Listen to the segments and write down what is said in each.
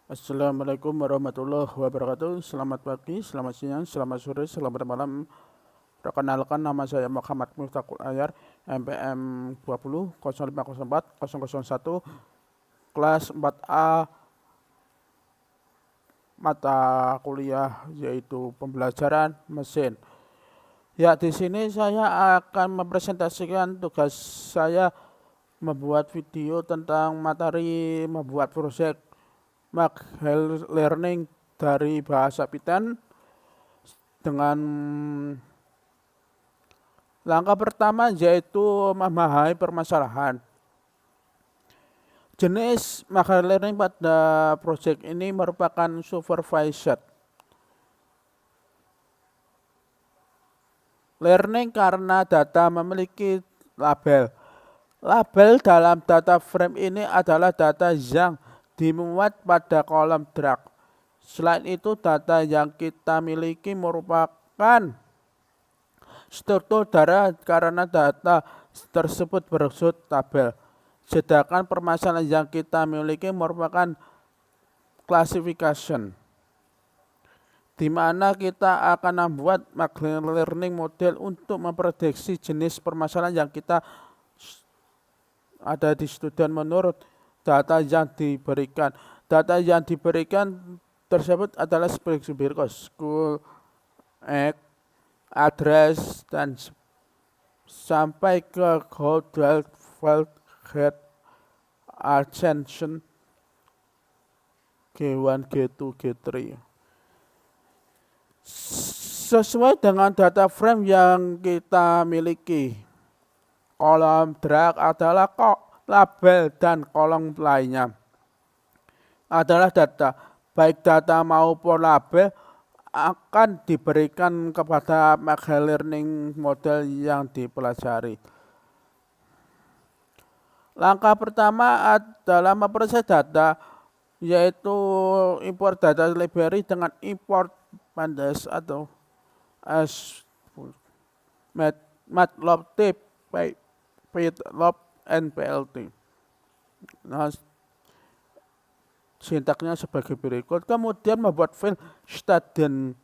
Assalamualaikum warahmatullahi wabarakatuh. Selamat pagi, selamat siang, selamat sore, selamat malam. Perkenalkan, nama saya Muhammad Miftahul Ayar, MPM 20 0504 001, kelas 4A, mata kuliah yaitu pembelajaran mesin. Ya, di sini saya akan mempresentasikan tugas saya membuat video tentang materi membuat proyek machine learning dari bahasa Python dengan langkah pertama yaitu memahami permasalahan. Jenis machine learning pada proyek ini merupakan supervised learning karena data memiliki label. Label dalam data frame ini adalah data yang dimuat pada kolom drag. Selain itu, data yang kita miliki merupakan struktur data karena data tersebut bersud tabel. Sedangkan permasalahan yang kita miliki merupakan classification, di mana kita akan membuat machine learning model untuk memprediksi jenis permasalahan yang kita ada di student menurut data yang diberikan. Data yang diberikan tersebut adalah seperti berikut: school, age, address, dan sampai ke hotel, head, ascension, G1, G2, G3. Sesuai dengan data frame yang kita miliki, kolom drag adalah label dan kolom lainnya adalah data. Baik data maupun label akan diberikan kepada machine learning model yang dipelajari. Langkah pertama adalah memproses data, yaitu import data library dengan import pandas atau matplotlib, python, and plt. Nah, sintaknya sebagai berikut. Kemudian membuat file student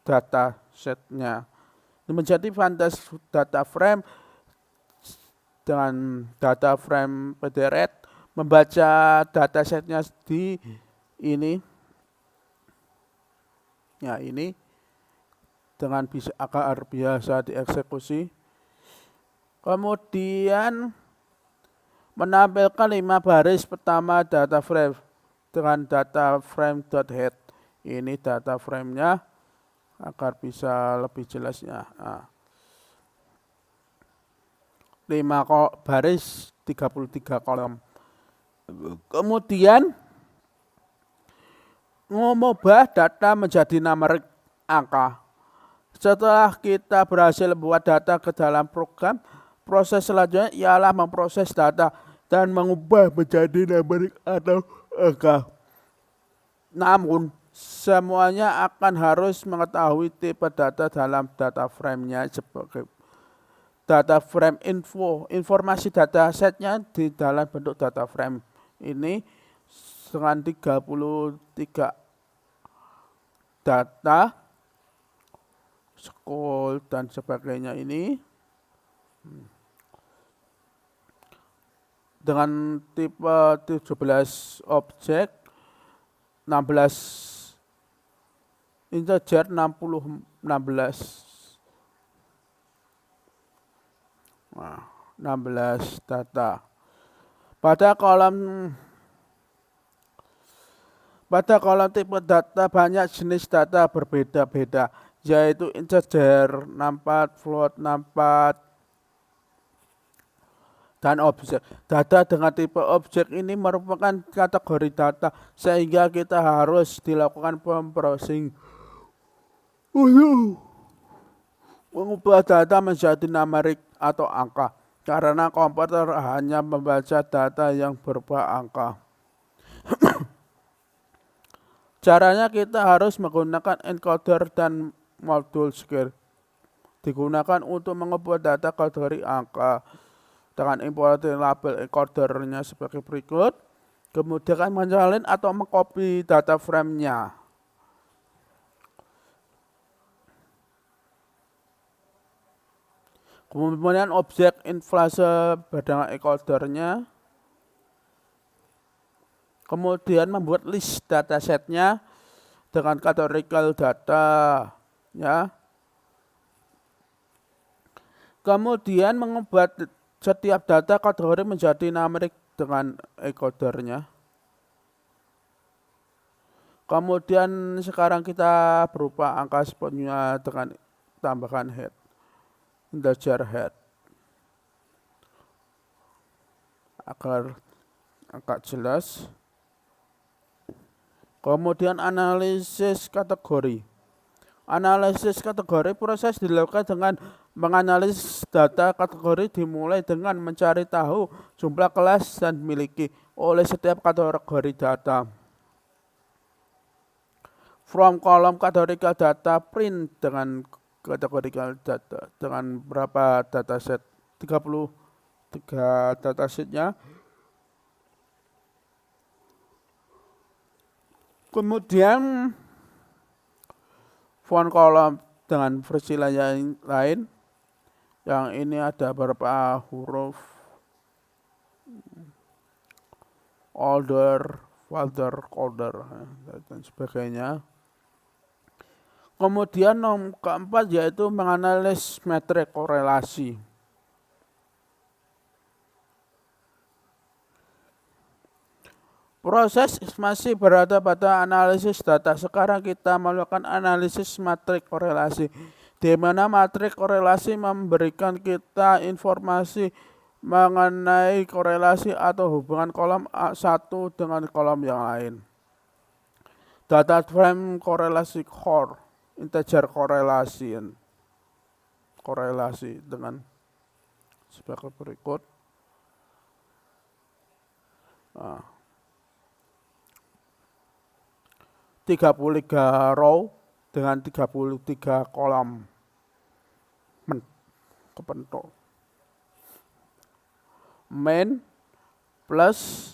data setnya menjadi pandas data frame dengan data frame pdret, membaca data setnya di ini, ya ini dengan bisa AKR biasa dieksekusi. Kemudian menampilkan 5 baris pertama data frame dengan data frame.head. Ini data frame-nya agar bisa lebih jelasnya. Nah, 5 baris 33 kolom. Kemudian mengubah data menjadi numerik angka. Setelah kita berhasil membuat data ke dalam program, proses selanjutnya ialah memproses data dan mengubah menjadi numerik atau angka. Namun, semuanya akan harus mengetahui tipe data dalam data frame-nya sebagai data frame info. Informasi data setnya di dalam bentuk data frame ini dengan 33 data, school dan sebagainya ini dengan tipe 17 objek, 16 integer, 16. Nah, 16 data. Pada kolom tipe data banyak jenis data berbeda-beda, yaitu integer, 64, float, 64, dan objek. Data dengan tipe objek ini merupakan kategori data, sehingga kita harus dilakukan pemprocessing untuk mengubah data menjadi numerik atau angka, karena komputer hanya membaca data yang berupa angka. Caranya kita harus menggunakan encoder dan modul square. Digunakan untuk mengubah data kategori angka dengan import label encodernya sebagai berikut. Kemudian mensalin atau mengcopy data frame-nya. Kemudian objek inflase pada encodernya. Kemudian membuat list datasetnya dengan categorical data, ya. Kemudian mengubah setiap data kategori menjadi numerik dengan encodernya. Kemudian sekarang kita berupa angka sepenuhnya dengan tambahkan head, integer head, agar agak jelas. Kemudian analisis kategori. Analisis kategori proses dilakukan dengan menganalisis data kategori dimulai dengan mencari tahu jumlah kelas dan dimiliki oleh setiap kategori data. From kolom categorical data print dengan categorical data dengan berapa dataset? 33 datasetnya. Kemudian font kolom dengan versi lain. Yang ini ada beberapa huruf older, folder, colder dan sebagainya. Kemudian nomor keempat yaitu menganalisis metrik korelasi. Proses masih berada pada analisis data. Sekarang kita melakukan analisis matrik korelasi, di mana matrik korelasi memberikan kita informasi mengenai korelasi atau hubungan kolom satu dengan kolom yang lain. Data frame korelasi core, integer korelasi dengan sebagai berikut. 33 row dengan 33 kolom kebentuk. Main 1 plus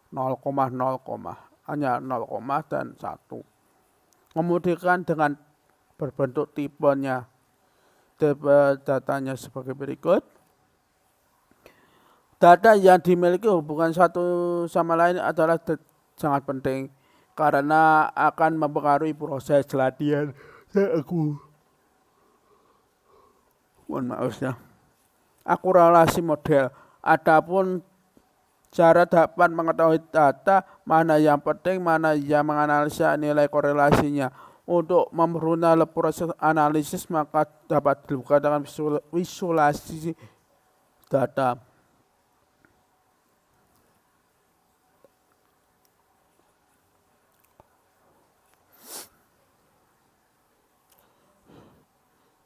0,0, hanya 0, dan 1. Kemudian dengan berbentuk tipenya, tipe datanya sebagai berikut. Data yang dimiliki hubungan satu sama lain adalah sangat penting karena akan mempengaruhi proses latihan. Akurasi model. Adapun cara dapat mengetahui data mana yang penting, mana yang menganalisa nilai korelasinya. Untuk mempermudah proses analisis maka dapat dilakukan dengan visualisasi data.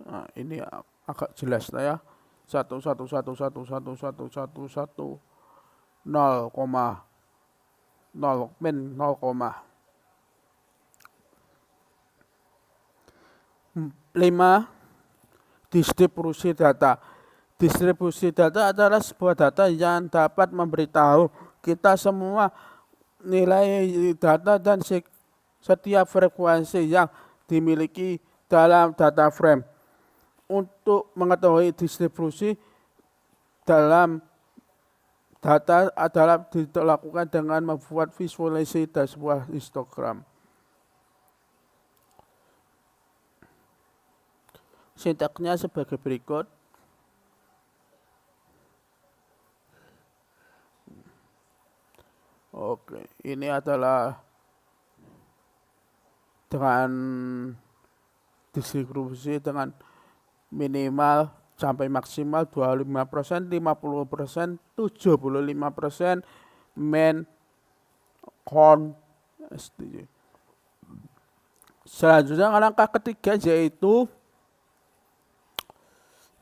Nah, ini agak jelas lah ya. 1, 0, min 0, 5. Distribusi data. Distribusi data adalah sebuah data yang dapat memberitahu kita semua nilai data dan setiap frekuensi yang dimiliki dalam data frame. Untuk mengetahui distribusi dalam data adalah dilakukan dengan membuat visualisasi dan sebuah histogram. Sintaksnya sebagai berikut. Oke, ini adalah dengan distribusi dengan minimal sampai maksimal 25%, 50%, 75%, main, con. Selanjutnya langkah ketiga yaitu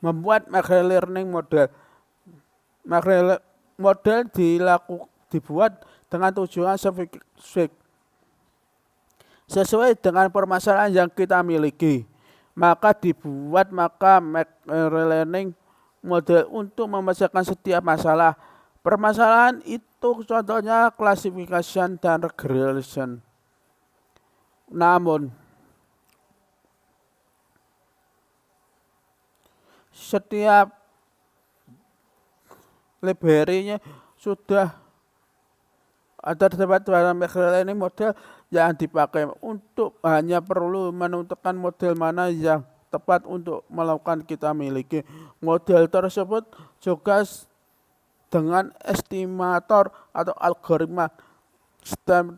membuat machine learning model. Machine model dibuat dengan tujuan spesifik sesuai dengan permasalahan yang kita miliki. Maka dibuat learning model untuk memecahkan setiap masalah. Permasalahan itu contohnya classification dan regression. Namun, setiap library-nya sudah ada terdapat dalam learning model yang dipakai untuk hanya perlu menentukan model mana yang tepat untuk melakukan kita miliki. Model tersebut juga dengan estimator atau algoritma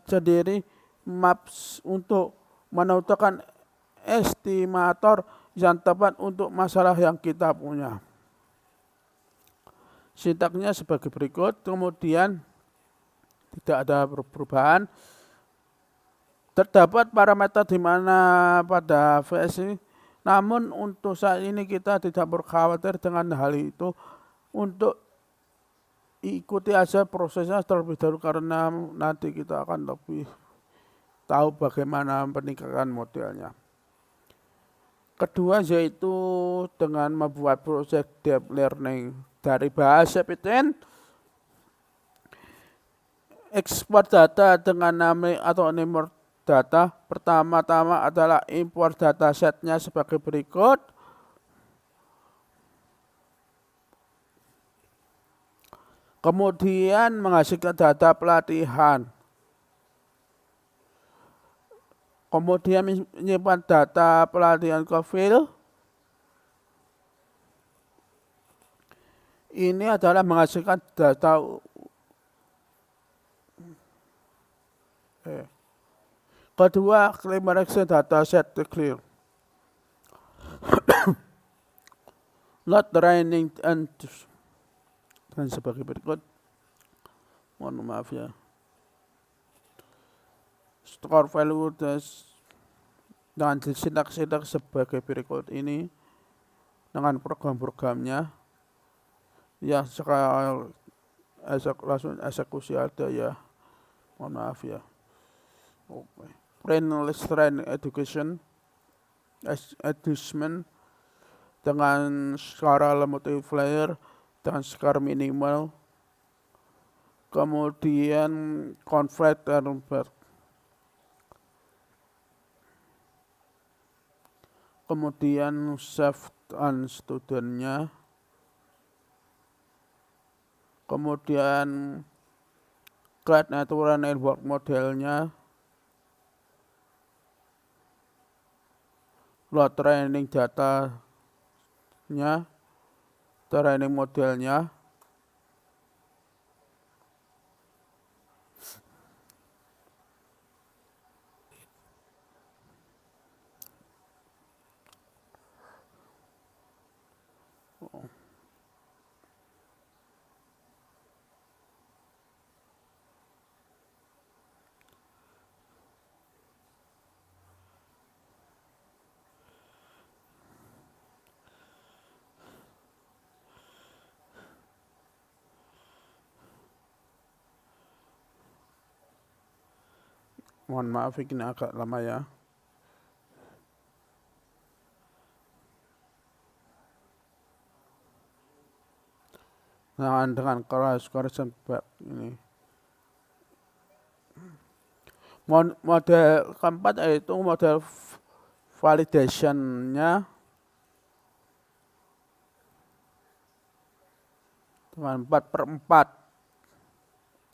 sendiri maps untuk menentukan estimator yang tepat untuk masalah yang kita punya. Sintaksnya sebagai berikut, kemudian tidak ada perubahan. Terdapat parameter di mana pada VS ini, namun untuk saat ini kita tidak perlu khawatir dengan hal itu. Untuk ikuti aja prosesnya terlebih dahulu karena nanti kita akan lebih tahu bagaimana peningkatan modelnya. Kedua yaitu dengan membuat proses deep learning dari bahasa Python. Ekspor data dengan nama atau nomor data. Pertama-tama adalah import datasetnya sebagai berikut. Kemudian menghasilkan data pelatihan. Kemudian menyimpan data pelatihan ke file. Ini adalah menghasilkan data kedua, clear dataset clear. Not training and sebagai berikut. Mohon maaf ya. Store value dengan sintak-sintak sebagai berikut ini dengan program-programnya ya sekarang langsung eksekusi ada ya. Mohon maaf ya. Okay. Print train education adjustment dengan skala multiplier dengan skala minimal, kemudian convert dan kemudian save and studentnya, kemudian create natural network modelnya, load training datanya, training modelnya, mohon maaf ini agak lama ya. Nah, dengan keras ini. Model keempat yaitu model validation-nya dengan 4/4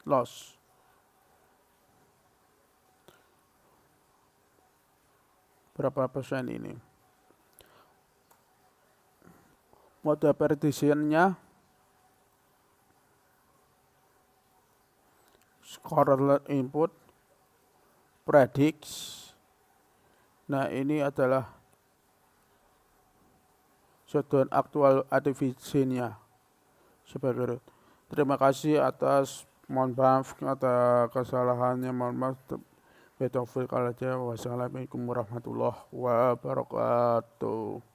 loss. Berapa persen ini? Model prediction-nya correlate input predicts. Nah, ini adalah sudut aktual artifisinya sebagai. Terima kasih atas, mohon maaf atas kesalahannya, mohon maaf. Wassalamualaikum warahmatullahi wabarakatuh.